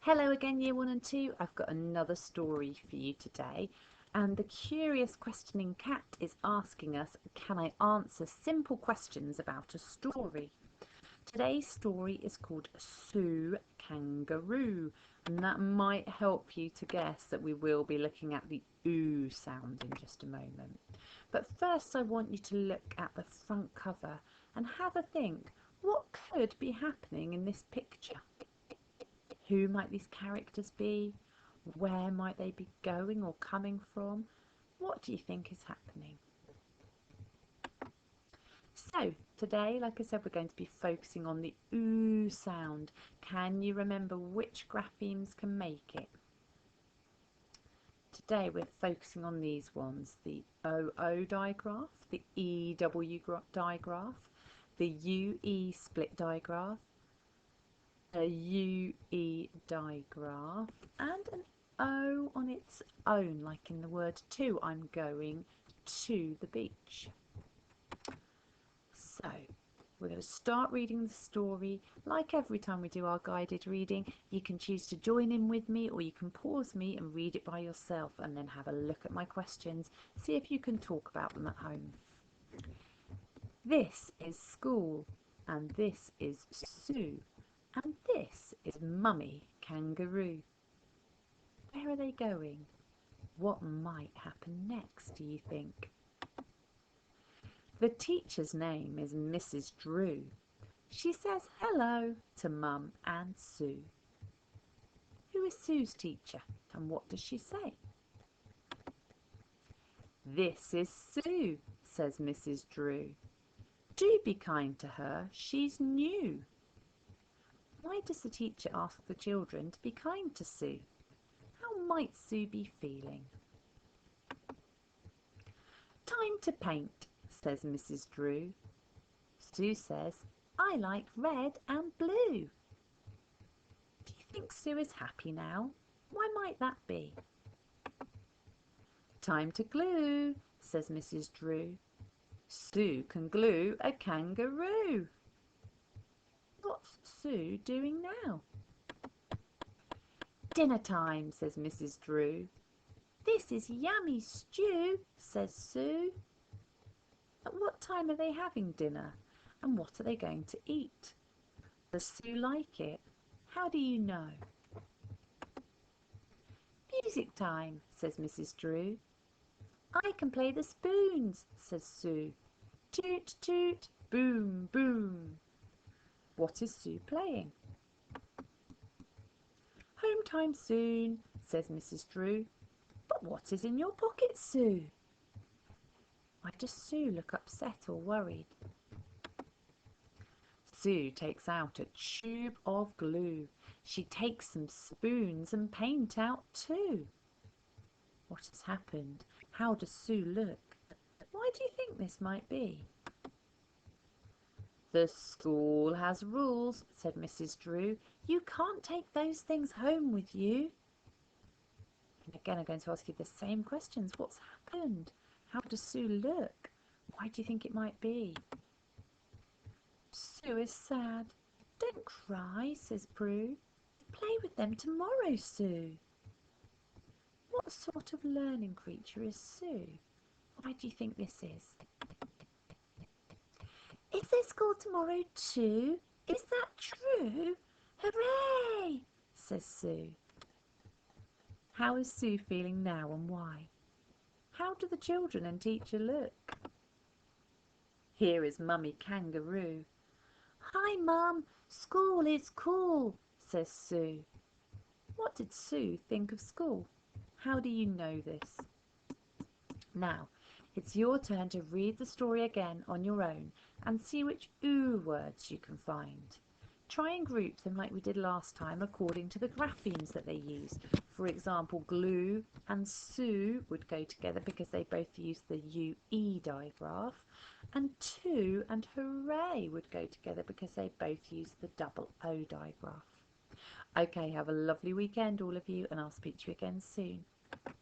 Hello again, Year 1 and 2. I've got another story for you today. And the curious questioning cat is asking us, can I answer simple questions about a story? Today's story is called Sue Kangaroo. And that might help you to guess that we will be looking at the oo sound in just a moment. But first I want you to look at the front cover and have a think, what could be happening in this picture? Who might these characters be? Where might they be going or coming from? What do you think is happening? So today, like I said, we're going to be focusing on the oo sound. Can you remember which graphemes can make it? Today we're focusing on these ones, the OO digraph, the EW digraph, the UE split digraph, a UE digraph, and an O on its own, like in the word to. I'm going to the beach. So we're going to start reading the story. Like every time we do our guided reading, you can choose to join in with me, or you can pause me and read it by yourself and then have a look at my questions, see if you can talk about them at home. This is school, and this is Sue, and this is Mummy Kangaroo. Where are they going? What might happen next, do you think? The teacher's name is Mrs. Drew. She says hello to Mum and Sue. Who is Sue's teacher, and what does she say? This is Sue, says Mrs. Drew. Do be kind to her, she's new. Why does the teacher ask the children to be kind to Sue? How might Sue be feeling? Time to paint, says Mrs. Drew. Sue says, I like red and blue. Do you think Sue is happy now? Why might that be? Time to glue, says Mrs. Drew. Sue can glue a kangaroo. What's Sue doing now? Dinner time, says Mrs. Drew. This is yummy stew, says Sue. At what time are they having dinner, and what are they going to eat? Does Sue like it? How do you know? Music time, says Mrs. Drew. I can play the spoons, says Sue. Toot, toot, boom, boom. What is Sue playing? Home time soon, says Mrs. Drew. But what is in your pocket, Sue? Why does Sue look upset or worried? Sue takes out a tube of glue. She takes some spoons and paint out too. What has happened? How does Sue look? Why do you think this might be? The school has rules, said Mrs. Drew. You can't take those things home with you. And again, I'm going to ask you the same questions. What's happened? How does Sue look? Why do you think it might be? Sue is sad. Don't cry, says Prue. Play with them tomorrow, Sue. What sort of learning creature is Sue? Why do you think this is? Is there school tomorrow too? Is that true? Hooray! Says Sue. How is Sue feeling now and why? How do the children and teacher look? Here is Mummy Kangaroo. Hi, Mum. School is cool, says Sue. What did Sue think of school? How do you know this? Now, it's your turn to read the story again on your own and see which oo words you can find. Try and group them like we did last time according to the graphemes that they use. For example, glue and Sue would go together because they both use the UE digraph, and to and hooray would go together because they both use the double O digraph. Okay, have a lovely weekend all of you, and I'll speak to you again soon.